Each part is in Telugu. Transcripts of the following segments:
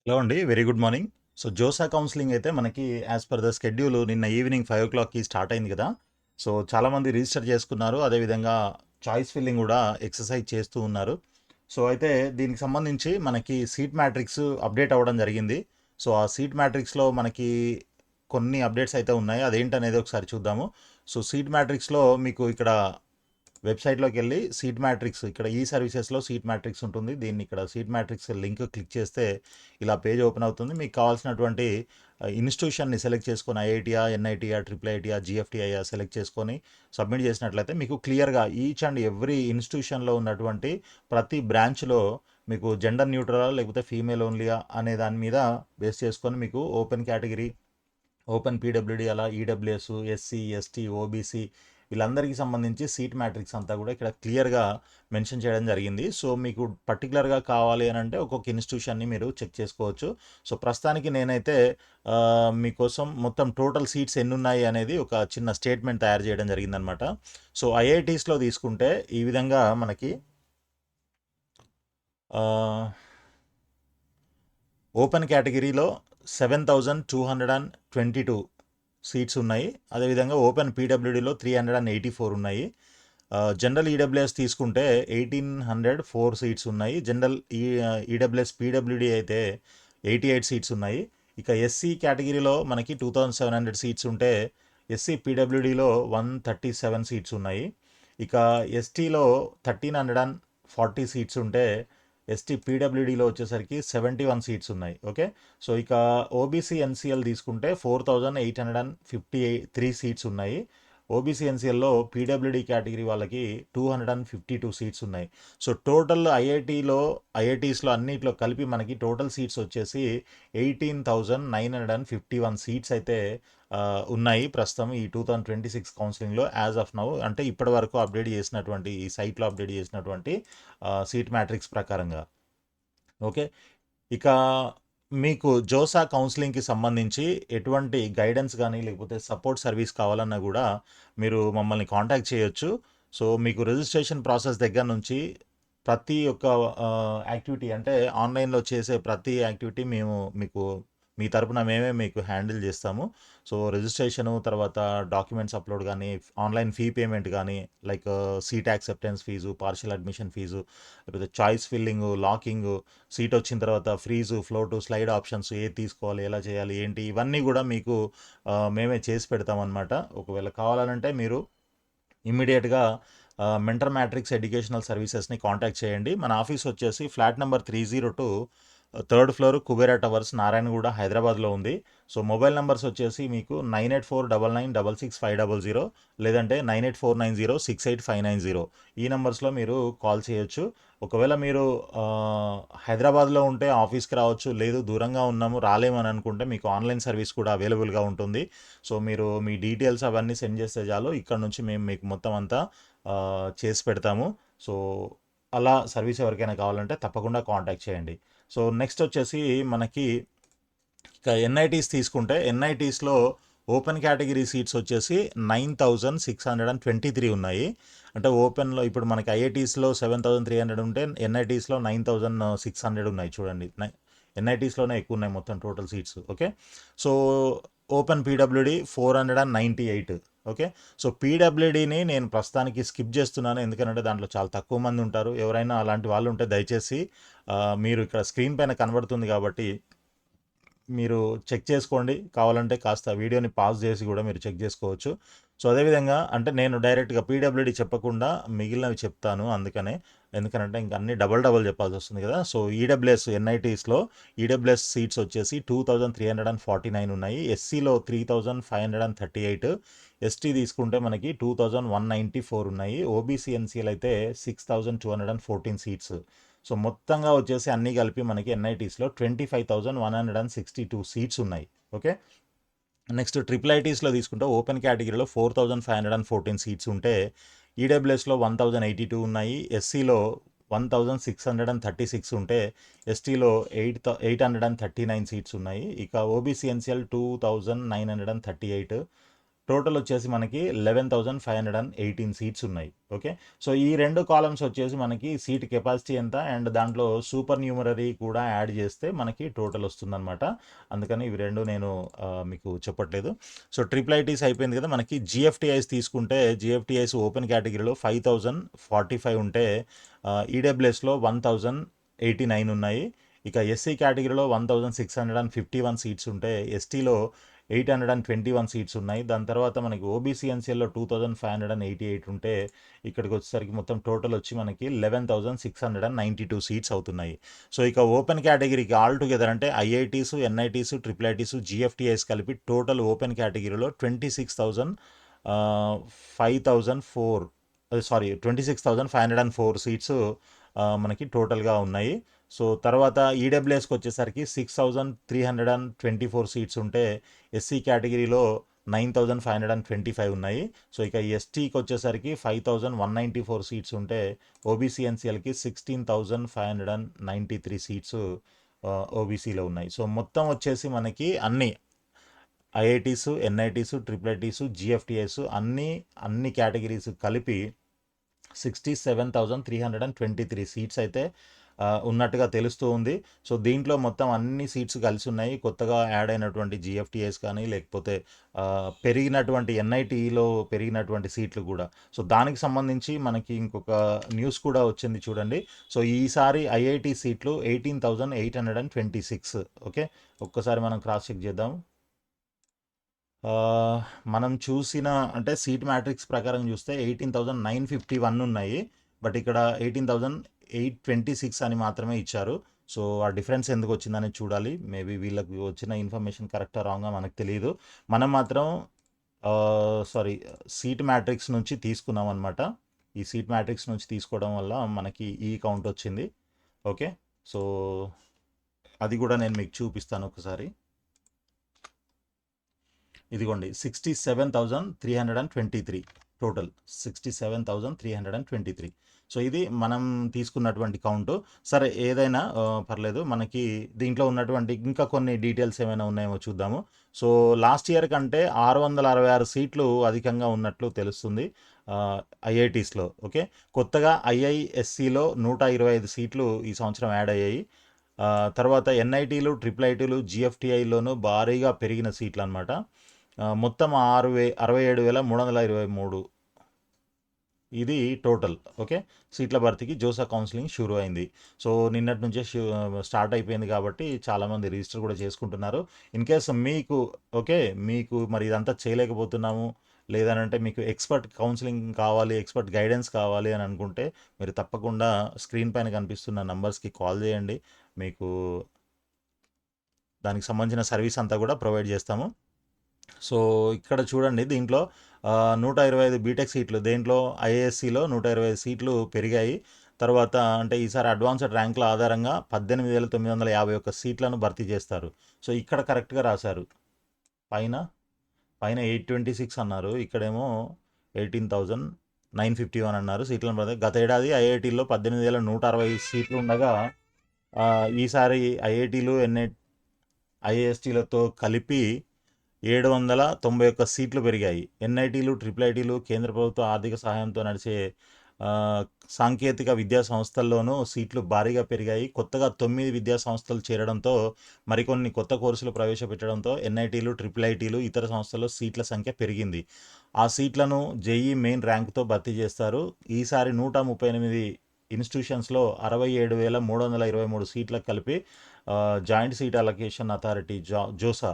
హలో అండి. Very good morning. So, JoSAA counselling అయితే మనకి యాజ్ పర్ ద షెడ్యూల్ నిన్న ఈవినింగ్ 5:00కి స్టార్ట్ అయింది కదా! సో, చాలామంది రిజిస్టర్ చేసుకున్నారు. అదేవిధంగా చాయిస్ ఫిల్లింగ్ కూడా ఎక్సర్సైజ్ చేస్తూ ఉన్నారు. సో, అయితే దీనికి సంబంధించి మనకి సీట్ మ్యాట్రిక్స్ అప్డేట్ అవ్వడం జరిగింది. సో, ఆ సీట్ మ్యాట్రిక్స్‌లో మనకి కొన్ని అప్డేట్స్ అయితే ఉన్నాయి. అదేంటనేది ఒకసారి చూద్దాము. సో, సీట్ మ్యాట్రిక్స్‌లో మీకు ఇక్కడ వెబ్సైట్లోకి వెళ్ళి సీట్ మ్యాట్రిక్స్ ఇక్కడ ఈ సర్వీసెస్లో సీట్ మ్యాట్రిక్స్ ఉంటుంది. దీన్ని ఇక్కడ సీట్ మ్యాట్రిక్స్ లింక్ క్లిక్ చేస్తే ఇలా పేజ్ ఓపెన్ అవుతుంది. మీకు కావాల్సినటువంటి ఇన్స్టిట్యూషన్ని సెలెక్ట్ చేసుకొని ఐఐటియా, ఎన్ఐటియా, ట్రిపుల్ ఐటియా, జిఎఫ్టిఐయా సెలెక్ట్ చేసుకొని సబ్మిట్ చేసినట్లయితే మీకు క్లియర్గా ఈచ్ అండ్ ఎవ్రీ ఇన్స్టిట్యూషన్లో ఉన్నటువంటి ప్రతి బ్రాంచ్లో మీకు జెండర్ న్యూట్రలా లేకపోతే ఫీమేల్ ఓన్లీయా అనే దాని మీద బేస్ చేసుకొని మీకు ఓపెన్ కేటగిరీ, ఓపెన్ పీడబ్ల్యూడి, అలా ఈడబ్ల్యూఎస్, ఎస్సీ, ఎస్టీ, ఓబీసీ వీళ్ళందరికీ సంబంధించి సీట్ మ్యాట్రిక్స్ అంతా కూడా ఇక్కడ క్లియర్గా మెన్షన్ చేయడం జరిగింది. సో మీకు పర్టికులర్గా కావాలి అని అంటే ఒక్కొక్క ఇన్స్టిట్యూషన్ని మీరు చెక్ చేసుకోవచ్చు. సో ప్రస్తుతానికి నేనైతే మీకోసం మొత్తం టోటల్ సీట్స్ ఎన్ని ఉన్నాయి అనేది ఒక చిన్న స్టేట్మెంట్ తయారు చేయడం జరిగిందనమాట. సో ఐఐటీస్లో తీసుకుంటే ఈ విధంగా మనకి ఓపెన్ కేటగిరీలో 7,222 సీట్స్ ఉన్నాయి. అదేవిధంగా ఓపెన్ పీడబ్ల్యూడీలో 384 ఉన్నాయి. జనరల్ ఈడబ్ల్యూఎస్ తీసుకుంటే 1,804 సీట్స్ ఉన్నాయి. జనరల్ ఈడబ్ల్యూఎస్ పీడబ్ల్యూడీ అయితే 88 సీట్స్ ఉన్నాయి. ఇక ఎస్సీ కేటగిరీలో మనకి 2,700 సీట్స్ ఉంటే ఎస్సీ పీడబ్ల్యూడీలో 137 సీట్స్ ఉన్నాయి. ఇక ఎస్టీలో 1,340 సీట్స్ ఉంటే ఎస్టీ పీడబ్ల్యూడీలో వచ్చేసరికి 71 సీట్స్ ఉన్నాయి. ఓకే. సో ఇక ఓబీసీ ఎన్సీఎల్ తీసుకుంటే 4,853 సీట్స్ ఉన్నాయి. ఓబీసీ ఎన్సీఎల్లో పీడబ్ల్యూడీ కేటగిరీ వాళ్ళకి 252 సీట్స్ ఉన్నాయి. సో టోటల్ ఐఐటీస్లో అన్నిట్లో కలిపి మనకి టోటల్ సీట్స్ వచ్చేసి 18,951 సీట్స్ అయితే ఉన్నాయి ప్రస్తుతం ఈ 2026 కౌన్సిలింగ్లో యాజ్ ఆఫ్ నౌ, అంటే ఇప్పటి వరకు అప్డేట్ చేసినటువంటి ఈ సైట్లో అప్డేట్ చేసినటువంటి సీట్ మ్యాట్రిక్స్ ప్రకారంగా. ఓకే. ఇక మీకు జోసా కౌన్సిలింగ్కి సంబంధించి ఎటువంటి గైడెన్స్ కానీ లేకపోతే సపోర్ట్ సర్వీస్ కావాలన్నా కూడా మీరు మమ్మల్ని కాంటాక్ట్ చేయొచ్చు. సో మీకు రిజిస్ట్రేషన్ ప్రాసెస్ దగ్గర నుంచి ప్రతి ఒక్క యాక్టివిటీ, అంటే ఆన్లైన్లో చేసే ప్రతి యాక్టివిటీ మేము మీకు మీ తరపున మేమే మీకు హ్యాండిల్ చేస్తాము. సో రిజిస్ట్రేషను, తర్వాత డాక్యుమెంట్స్ అప్లోడ్ కానీ, ఆన్లైన్ ఫీ పేమెంట్ కానీ, like seat acceptance fees, partial admission fees, లేకపోతే చాయిస్ ఫిల్లింగ్, లాకింగ్, సీట్ వచ్చిన తర్వాత ఫ్రీజు, ఫ్లోటు, స్లైడ్ ఆప్షన్స్ ఏది తీసుకోవాలి, ఎలా చేయాలి, ఏంటి, ఇవన్నీ కూడా మీకు మేమే చేసి పెడతామన్నమాట. ఒకవేళ కావాలనంటే మీరు ఇమ్మీడియట్గా మెంటర్ మ్యాట్రిక్స్ ఎడ్యుకేషనల్ సర్వీసెస్ని కాంటాక్ట్ చేయండి. మన ఆఫీస్ వచ్చేసి flat number 302, third floor, Kubera towers, Narayanguda, హైదరాబాద్లో ఉంది. సో మొబైల్ నెంబర్స్ వచ్చేసి మీకు 9849966500, లేదంటే 9849068590, ఈ నెంబర్స్లో మీరు కాల్ చేయొచ్చు. ఒకవేళ మీరు హైదరాబాద్లో ఉంటే ఆఫీస్కి రావచ్చు, లేదు దూరంగా ఉన్నాము రాలేమని అనుకుంటే మీకు ఆన్లైన్ సర్వీస్ కూడా అవైలబుల్గా ఉంటుంది. సో మీరు మీ డీటెయిల్స్ అవన్నీ సెండ్ చేస్తే చాలు, ఇక్కడ నుంచి మేము మీకు మొత్తం అంతా చేసి పెడతాము. సో అలా సర్వీస్ ఎవరికైనా కావాలంటే తప్పకుండా కాంటాక్ట్ చేయండి. సో నెక్స్ట్ వచ్చేసి మనకి ఇక ఎన్ఐటీస్ తీసుకుంటే ఎన్ఐటీస్లో ఓపెన్ కేటగిరీ సీట్స్ వచ్చేసి 9,623 ఉన్నాయి. అంటే ఓపెన్లో ఇప్పుడు మనకి ఐఐటీస్లో 7,300 ఉంటే ఎన్ఐటీస్లో 9,600 ఉన్నాయి. చూడండి, ఎన్ఐటీస్లోనే ఎక్కువ ఉన్నాయి మొత్తం total seats. Okay. So open PWD 498. Okay. So పీడబ్ల్యూడీని నేను ప్రస్తుతానికి స్కిప్ చేస్తున్నాను, ఎందుకంటే దాంట్లో చాలా తక్కువ మంది ఉంటారు. ఎవరైనా అలాంటి వాళ్ళు ఉంటే దయచేసి మీరు ఇక్కడ స్క్రీన్ పైన కనబడుతుంది కాబట్టి మీరు చెక్ చేసుకోండి. కావాలంటే కాస్త వీడియోని పాజ్ చేసి కూడా మీరు చెక్ చేసుకోవచ్చు. సో అదేవిధంగా అంటే నేను డైరెక్ట్గా పీడబ్ల్యూడి చెప్పకుండా మిగిలినవి చెప్తాను, అందుకనే. ఎందుకంటే ఇంక అన్ని డబల్ చెప్పాల్సి వస్తుంది కదా. సో ఈడబ్ల్యూఎస్ ఎన్ఐటీస్లో ఈడబ్ల్యూఎస్ సీట్స్ వచ్చేసి 2,349 ఉన్నాయి. ఎస్సీలో 3,538, ఎస్టీ తీసుకుంటే మనకి 2,194 ఉన్నాయి. ఓబీసీ ఎన్సీఎల్ అయితే 6,214 సీట్స్. సో మొత్తంగా వచ్చేసి అన్నీ కలిపి మనకి ఎన్ఐటీస్లో 25,162 సీట్స్ ఉన్నాయి. ఓకే. నెక్స్ట్ ట్రిపుల్ ఐటీస్లో తీసుకుంటే ఓపెన్ కేటగిరీలో 4,514 సీట్స్ ఉంటే ఈడబ్ల్యూఎస్లో 1,082 ఉన్నాయి. ఎస్సీలో 1,636 ఉంటే ఎస్టీలో 839 సీట్స్ ఉన్నాయి. ఇక ఓబీసీ ఎన్సీఎల్ 2,938, టోటల్ వచ్చేసి మనకి 11,518 సీట్స్ ఉన్నాయి. ఓకే. సో ఈ 2 కాలమ్స్ వచ్చేసి మనకి సీట్ కెపాసిటీ ఎంత అండ్ దాంట్లో సూపర్ న్యూమరరీ కూడా యాడ్ చేస్తే మనకి టోటల్ వస్తుందనమాట. అందుకని ఇవి 2 నేను మీకు చెప్పట్లేదు. సో ట్రిపుల్ ఐటీస్ అయిపోయింది కదా. మనకి జిఎఫ్టిఐస్ తీసుకుంటే జిఎఫ్టిఐస్ ఓపెన్ కేటగిరీలో 5,045 ఉంటే ఈడబ్ల్యూఎస్లో 1,089 ఉన్నాయి. ఇక ఎస్సీ కేటగిరీలో 1,651 సీట్స్ ఉంటే ఎస్టీలో 821 సీట్స్ ఉన్నాయి. దాని తర్వాత మనకి ఓబీసీ ఎన్సీఎల్లో 2,588 ఉంటే ఇక్కడికి వచ్చేసరికి మొత్తం టోటల్ వచ్చి మనకి 11,692 సీట్స్ అవుతున్నాయి. సో ఇక ఓపెన్ కేటగిరీకి ఆల్ టుగెదర్ అంటే IITs, NITs, triple ITs, GFTIs కలిపి టోటల్ ఓపెన్ కేటగిరీలో 26,504 సీట్స్ మనకి టోటల్గా ఉన్నాయి. సో తర్వాత ఈడబ్ల్యూఎస్కి వచ్చేసరికి 6,324 సీట్స్ ఉంటే ఎస్సీ కేటగిరీలో 9,525 ఉన్నాయి. సో ఇక ఎస్టీకి వచ్చేసరికి 5,194 సీట్స్ ఉంటే ఓబీసీ ఎన్సీఎల్కి 16,593 సీట్స్ ఓబీసీలో ఉన్నాయి. సో మొత్తం వచ్చేసి మనకి అన్ని IITs, NITs, triple ITs, GFTIs అన్ని కేటగిరీస్ కలిపి 67,323 సీట్స్ అయితే ఉన్నట్టుగా తెలుస్తూ ఉంది. సో దీంట్లో మొత్తం అన్ని సీట్స్ కలిసి ఉన్నాయి. కొత్తగా యాడ్ అయినటువంటి జిఎఫ్టిఐస్ కానీ లేకపోతే పెరిగినటువంటి ఎన్ఐటీలో పెరిగినటువంటి సీట్లు కూడా. సో దానికి సంబంధించి మనకి ఇంకొక న్యూస్ కూడా వచ్చింది చూడండి. సో ఈసారి ఐఐటి సీట్లు 18,826. ఓకే. ఒక్కసారి మనం క్రాస్ చెక్ చేద్దాం. మనం చూసిన అంటే సీట్ మ్యాట్రిక్స్ ప్రకారం చూస్తే 18,951 ఉన్నాయి. బట్ ఇక్కడ 18,826 అని మాత్రమే ఇచ్చారు. సో ఆ డిఫరెన్స్ ఎందుకు వచ్చిందని చూడాలి. మేబీ వీళ్ళకి వచ్చిన ఇన్ఫర్మేషన్ కరెక్టా రాంగా మనకు తెలియదు. మనం మాత్రం సీట్ మ్యాట్రిక్స్ నుంచి తీసుకున్నాం అనమాట. ఈ సీట్ మ్యాట్రిక్స్ నుంచి తీసుకోవడం వల్ల మనకి ఈ కౌంట్ వచ్చింది. ఓకే. సో అది కూడా నేను మీకు చూపిస్తాను ఒకసారి. ఇదిగోండి 67,323 టోటల్ 67,323. సో ఇది మనం తీసుకున్నటువంటి కౌంటు. సరే ఏదైనా పర్లేదు. మనకి దీంట్లో ఉన్నటువంటి ఇంకా కొన్ని డీటెయిల్స్ ఏమైనా ఉన్నాయేమో చూద్దాము. సో లాస్ట్ ఇయర్ కంటే 666 సీట్లు అధికంగా ఉన్నట్లు తెలుస్తుంది ఐఐటీస్లో. ఓకే. కొత్తగా ఐఐఎస్సిలో 125 సీట్లు ఈ సంవత్సరం యాడ్ అయ్యాయి. తర్వాత ఎన్ఐటీలు, ట్రిపుల్ ఐటీలు, జిఎఫ్టిఐలోనూ భారీగా పెరిగిన సీట్లు అనమాట. మొత్తం 67,323 ఇది టోటల్. ఓకే. సీట్ల భర్తీకి జోసా కౌన్సిలింగ్ షురూ అయింది. సో నిన్నటి నుంచే స్టార్ట్ అయిపోయింది కాబట్టి చాలామంది రిజిస్టర్ కూడా చేసుకుంటున్నారు. ఇన్ కేస్ మీకు మరి ఇదంతా చేయలేకపోతున్నాము లేదనంటే మీకు ఎక్స్పర్ట్ కౌన్సిలింగ్ కావాలి, ఎక్స్పర్ట్ గైడెన్స్ కావాలి అని అనుకుంటే మీరు తప్పకుండా స్క్రీన్ పైన కనిపిస్తున్న నంబర్స్కి కాల్ చేయండి. మీకు దానికి సంబంధించిన సర్వీస్ అంతా కూడా ప్రొవైడ్ చేస్తాము. సో ఇక్కడ చూడండి దీంట్లో 125 బీటెక్ సీట్లు, దేంట్లో ఐఏఎస్సిలో 125 సీట్లు పెరిగాయి. తర్వాత అంటే ఈసారి అడ్వాన్స్డ్ ర్యాంకుల ఆధారంగా 18,951 సీట్లను భర్తీ చేస్తారు. సో ఇక్కడ కరెక్ట్గా రాశారు. పైన 826 అన్నారు, ఇక్కడేమో 18,951 అన్నారు సీట్లను భర్తీ. గత ఏడాది ఐఐటీలో 18,160 సీట్లు ఉండగా ఈసారి ఐఐటీలు ఐఏఎస్టీలతో కలిపి 791 సీట్లు పెరిగాయి. ఎన్ఐటీలు, ట్రిపుల్ ఐటీలు కేంద్ర ప్రభుత్వ ఆర్థిక సహాయంతో నడిచే సాంకేతిక విద్యా సంస్థల్లోనూ సీట్లు భారీగా పెరిగాయి. కొత్తగా 9 విద్యా సంస్థలు చేరడంతో మరికొన్ని కొత్త కోర్సులు ప్రవేశపెట్టడంతో ఎన్ఐటీలు, ట్రిపుల్ ఐటీలు ఇతర సంస్థల్లో సీట్ల సంఖ్య పెరిగింది. ఆ సీట్లను జేఈ మెయిన్ ర్యాంకుతో భర్తీ చేస్తారు. ఈసారి 138 ఇన్స్టిట్యూషన్స్లో 67,323 సీట్లకు కలిపి joint seat allocation authority JoSAA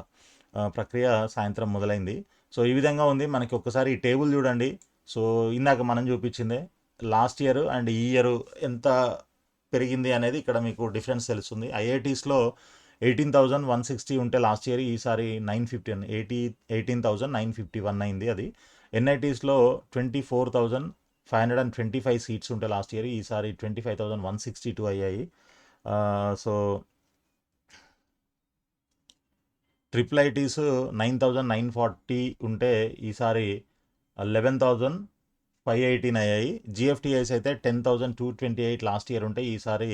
ప్రక్రియ సాయంత్రం మొదలైంది. సో ఈ విధంగా ఉంది. మనకి ఒక్కసారి ఈ టేబుల్ చూడండి. సో ఇందాక మనం చూపించిందే లాస్ట్ ఇయర్ అండ్ ఈ ఇయర్ ఎంత పెరిగింది అనేది ఇక్కడ మీకు డిఫరెన్స్ తెలుస్తుంది. ఐఐటీస్లో 18,160 ఉంటే లాస్ట్ ఇయర్ ఈసారి 18,951 అయింది అది. ఎన్ఐటీస్లో 24,525 సీట్స్ ఉంటే లాస్ట్ ఇయర్ ఈసారి 25,162 అయ్యాయి. సో ట్రిపుల్ ఐటీస్ 9,940 ఉంటే ఈసారి 11,518 అయ్యాయి. జిఎఫ్టిఐస్ అయితే 10,228 లాస్ట్ ఇయర్ ఉంటే ఈసారి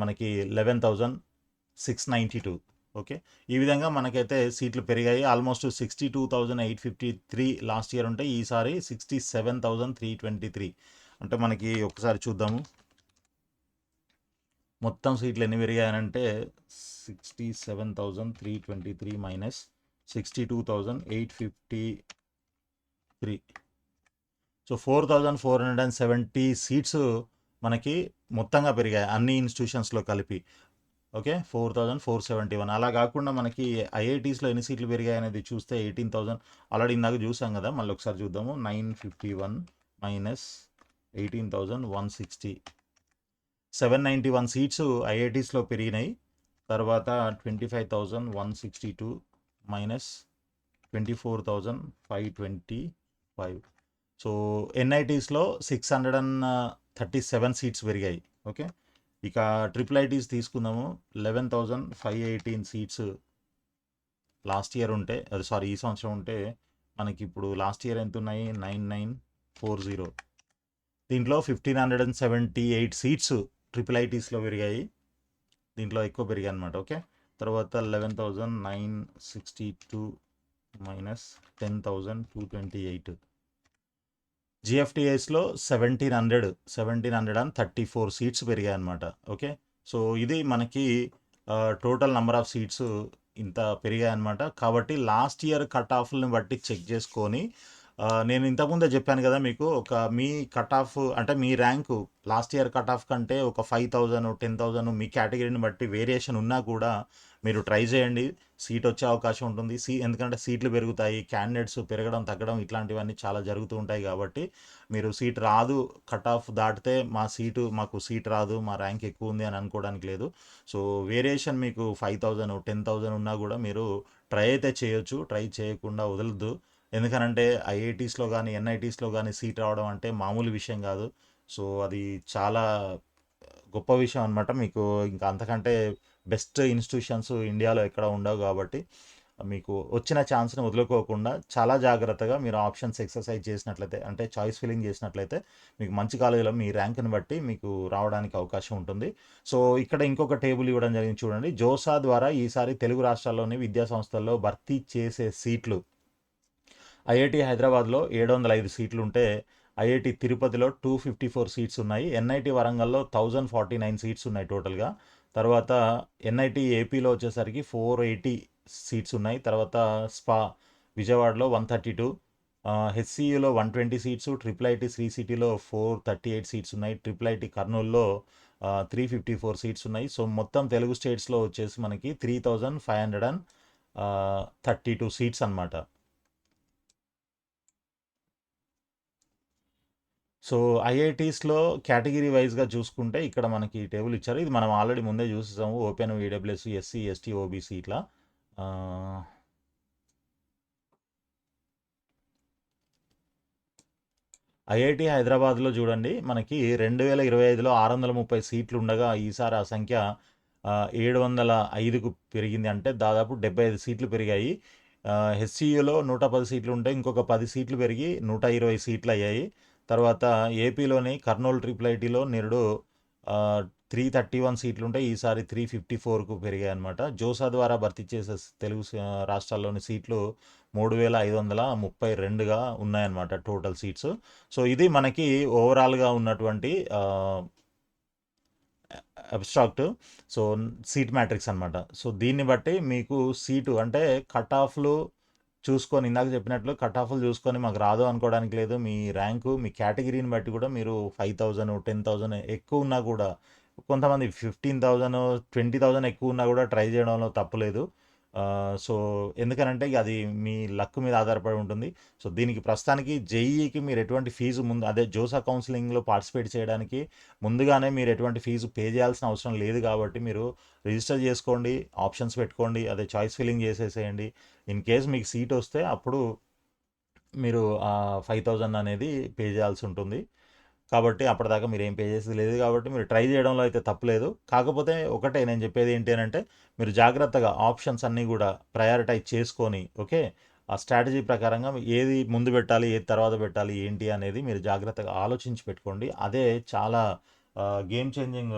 మనకి 11,692. ఓకే. ఈ విధంగా మనకైతే సీట్లు పెరిగాయి. ఆల్మోస్ట్ 62,853 లాస్ట్ ఇయర్ ఉంటే ఈసారి 67,323. అంటే మనకి ఒకసారి చూద్దాము. మొత్తం సీట్లు ఎన్ని పెరిగాయనంటే 67,323 మైనస్ 62,853. సో 4,470 సీట్స్ మనకి మొత్తంగా పెరిగాయి అన్ని ఇన్స్టిట్యూషన్స్లో కలిపి. ఓకే. 4,471. అలా కాకుండా మనకి ఐఐటీస్లో ఎన్ని సీట్లు పెరిగాయి అనేది చూస్తే 18,000 ఆల్రెడీ ఇందాక చూసాం కదా. మళ్ళీ ఒకసారి చూద్దాము. 951 మైనస్ 18,160, 791 సీట్స్ ఐఐటీస్లో పెరిగినాయి. తర్వాత 25,162 మైనస్ 24,525. సో ఎన్ఐటీస్లో 637 సీట్స్ పెరిగాయి. ఓకే. ఇక ట్రిపుల్ ఐటీస్ తీసుకుందాము. 11,518 సీట్స్ లాస్ట్ ఇయర్ ఉంటే ఈ సంవత్సరం ఉంటే మనకి ఇప్పుడు లాస్ట్ ఇయర్ ఎంత ఉన్నాయి? 9940. దీంట్లో 1,578 సీట్స్ ట్రిపుల్ ఐటీస్లో పెరిగాయి. దీంట్లో ఎక్కువ పెరిగాయి అనమాట. ఓకే. తర్వాత 11,962 మైనస్ 10,228. జిఎఫ్టిఎస్లో 1,734 సీట్స్ పెరిగాయి అనమాట. ఓకే. సో ఇది మనకి టోటల్ నెంబర్ ఆఫ్ సీట్స్ ఇంత పెరిగాయి అనమాట. కాబట్టి లాస్ట్ ఇయర్ కట్ ఆఫ్ని బట్టి చెక్ చేసుకొని నేను ఇంతకుముందే చెప్పాను కదా మీకు, మీ కట్ ఆఫ్ అంటే మీ rank last year cut off కంటే ఒక 5,000 10,000 మీ కేటగిరీని బట్టి వేరియేషన్ ఉన్నా కూడా మీరు ట్రై చేయండి. సీట్ వచ్చే అవకాశం ఉంటుంది. ఎందుకంటే సీట్లు పెరుగుతాయి, క్యాండిడేట్స్ పెరగడం తగ్గడం ఇట్లాంటివన్నీ చాలా జరుగుతూ ఉంటాయి. కాబట్టి మీరు సీట్ రాదు, కట్ ఆఫ్ దాటితే మాకు సీట్ రాదు, మా ర్యాంక్ ఎక్కువ ఉంది అని అనుకోవడానికి లేదు. సో వేరియేషన్ మీకు 5,000 10,000 ఉన్నా కూడా మీరు ట్రై అయితే చేయొచ్చు. ట్రై చేయకుండా వదలద్దు. ఎందుకనంటే ఐఐటీస్లో కానీ ఎన్ఐటీస్లో కానీ సీట్ రావడం అంటే మామూలు విషయం కాదు. సో అది చాలా గొప్ప విషయం అనమాట. మీకు ఇంకా అంతకంటే బెస్ట్ ఇన్స్టిట్యూషన్స్ ఇండియాలో ఎక్కడ ఉండవు. కాబట్టి మీకు వచ్చిన ఛాన్స్ని వదులుకోకుండా చాలా జాగ్రత్తగా మీరు ఆప్షన్స్ ఎక్సర్సైజ్ చేసినట్లయితే, అంటే చాయిస్ ఫిల్లింగ్ చేసినట్లయితే మీకు మంచి కాలేజీలో మీ ర్యాంక్ని బట్టి మీకు రావడానికి అవకాశం ఉంటుంది. సో ఇక్కడ ఇంకొక టేబుల్ ఇవ్వడం జరిగింది చూడండి. జోసా ద్వారా ఈసారి తెలుగు రాష్ట్రాల్లోని విద్యా సంస్థల్లో భర్తీ చేసే సీట్లు. ఐఐటి హైదరాబాద్లో 705 సీట్లు ఉంటే ఐఐటి తిరుపతిలో 254 సీట్స్ ఉన్నాయి. ఎన్ఐటి వరంగల్లో 1,049 సీట్స్ ఉన్నాయి టోటల్గా. తర్వాత ఎన్ఐటి ఏపీలో వచ్చేసరికి 480 సీట్స్ ఉన్నాయి. తర్వాత స్పా విజయవాడలో 132, హెచ్సియులో 120 సీట్స్, ట్రిపుల్ ఐటి శ్రీ సిటీలో 438 సీట్స్ ఉన్నాయి. ట్రిపుల్ ఐటి కర్నూలులో 354 సీట్స్ ఉన్నాయి. సో మొత్తం తెలుగు స్టేట్స్లో వచ్చేసి మనకి 3,532 సీట్స్ అనమాట. సో ఐఐటీస్లో కేటగిరీ వైజ్గా చూసుకుంటే ఇక్కడ మనకి టేబుల్ ఇచ్చారు. ఇది మనం ఆల్రెడీ ముందే చూసేసాము. Open, EWS, SC, ST, OBC ఇట్లా. ఐఐటి హైదరాబాద్లో చూడండి, మనకి 2025లో 630 సీట్లు ఉండగా ఈసారి ఆ సంఖ్య 705కు పెరిగింది. అంటే దాదాపు 75 సీట్లు పెరిగాయి. హెచ్సియులో 110 సీట్లు ఉంటే ఇంకొక 10 సీట్లు పెరిగి 120 సీట్లు అయ్యాయి. తర్వాత ఏపీలోని కర్నూలు ట్రిపుల్ ఐటీలో నిరుడు 331 సీట్లు ఉంటే ఈసారి 354కు పెరిగాయి అనమాట. జోసా ద్వారా భర్తీ చేసే తెలుగు రాష్ట్రాల్లోని సీట్లు 3,532గా ఉన్నాయన్నమాట టోటల్ సీట్స్. సో ఇది మనకి ఓవరాల్గా ఉన్నటువంటి అబ్స్ట్రాక్ట్. సో సీట్ మ్యాట్రిక్స్ అనమాట. సో దీన్ని బట్టి మీకు సీటు అంటే కట్ ఆఫ్లు చూసుకొని, ఇందాక చెప్పినట్లు కట్ ఆఫ్లు చూసుకొని మాకు రాదు అనుకోవడానికి లేదు. మీ ర్యాంకు మీ కేటగిరీని బట్టి కూడా మీరు 5,000 10,000 ఎక్కువ ఉన్నా కూడా, కొంతమంది 15,000 20,000 ఎక్కువ ఉన్నా కూడా ట్రై చేయడంలో తప్పులేదు. సో ఎందుకనంటే అది మీ లక్ మీద ఆధారపడి ఉంటుంది. సో దీనికి ప్రస్తుతానికి జేఈకి మీరు ఎటువంటి ఫీజు అదే జోసా కౌన్సిలింగ్లో పార్టిసిపేట్ చేయడానికి ముందుగానే మీరు ఎటువంటి ఫీజు పే చేయాల్సిన అవసరం లేదు. కాబట్టి మీరు రిజిస్టర్ చేసుకోండి, ఆప్షన్స్ పెట్టుకోండి, అదే చాయిస్ ఫిల్లింగ్ చేసేసేయండి. ఇన్ కేస్ మీకు సీట్ వస్తే అప్పుడు మీరు 5,000 అనేది పే చేయాల్సి ఉంటుంది. కాబట్టి అప్పటిదాకా మీరు ఏం పే చేసేది లేదు. కాబట్టి మీరు ట్రై చేయడంలో అయితే తప్పులేదు. కాకపోతే ఒకటే నేను చెప్పేది ఏంటి అని అంటే, మీరు జాగ్రత్తగా ఆప్షన్స్ అన్నీ కూడా ప్రయారిటైజ్ చేసుకొని, ఓకే, ఆ స్ట్రాటజీ ప్రకారంగా ఏది ముందు పెట్టాలి, ఏది తర్వాత పెట్టాలి ఏంటి అనేది మీరు జాగ్రత్తగా ఆలోచించి పెట్టుకోండి. అదే చాలా గేమ్ చేంజింగ్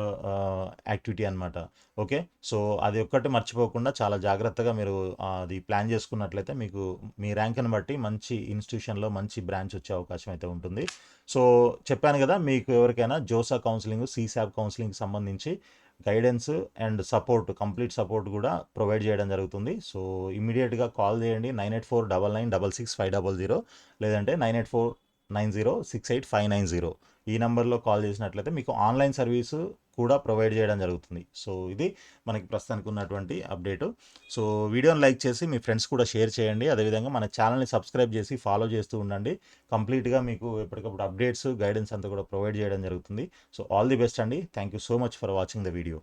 యాక్టివిటీ అనమాట. ఓకే. సో, అది ఒక్కటి మర్చిపోకుండా చాలా జాగ్రత్తగా మీరు అది ప్లాన్ చేసుకున్నట్లయితే మీకు మీ ర్యాంక్‌ని బట్టి మంచి ఇన్‌స్టిట్యూషన్‌లో మంచి బ్రాంచ్ వచ్చే అవకాశం అయితే ఉంటుంది. సో, చెప్పాను గదా! మీకు ఎవరికైనా జోసా కౌన్సెలింగ్, సీసాప్ కౌన్సెలింగ్‌కి సంబంధించి guidance and support, complete support గూడా ప్రొవైడ్ చేయడం జరుగుతుంది. సో, ఇమ్మీడియేట్‌గా కాల్ చేయండి 9849966500 లేదంటే 9849068590 ఈ నంబర్‌లో కాల్ చేసినట్లయితే మీకు ఆన్‌లైన్ సర్వీసు కూడా ప్రొవైడ్ చేయడం జరుగుతుంది. సో, ఇది మనకి ప్రస్తుతానికి ఉన్నటువంటి అప్డేటు. సో, వీడియోని లైక్ చేసి మీ ఫ్రెండ్స్ కూడా షేర్ చేయండి. అదేవిధంగా మన ఛానల్‌ని సబ్స్క్రైబ్ చేసి ఫాలో చేస్తూ ఉండండి. కంప్లీట్‌గా మీకు ఎప్పటికప్పుడు అప్డేట్స్, గైడెన్స్ అంతా కూడా ప్రొవైడ్ చేయడం జరుగుతుంది. సో, ఆల్ ది బెస్ట్ అండి. Thank you so much for watching the video.